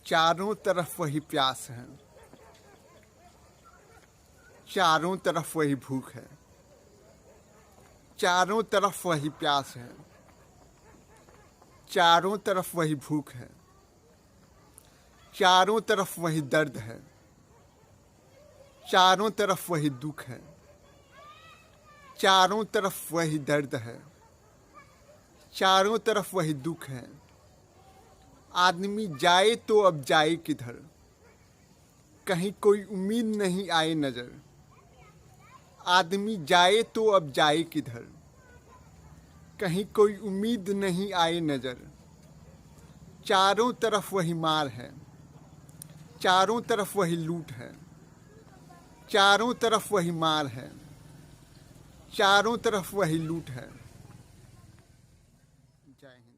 चारों तरफ वही प्यास है, चारों तरफ वही भूख है, चारों तरफ वही प्यास है, चारों तरफ वही भूख है, चारों तरफ वही दर्द है, चारों तरफ वही दुख है, चारों तरफ वही दर्द है, चारों तरफ वही दुख है। आदमी जाए तो अब जाए किधर, कहीं कोई उम्मीद नहीं आए नजर। आदमी जाए तो अब जाए किधर, कहीं कोई उम्मीद नहीं आए नजर। चारों तरफ वही मार है, चारों तरफ वही लूट है, चारों तरफ वही मार है, चारों तरफ वही लूट है। जय हिंद।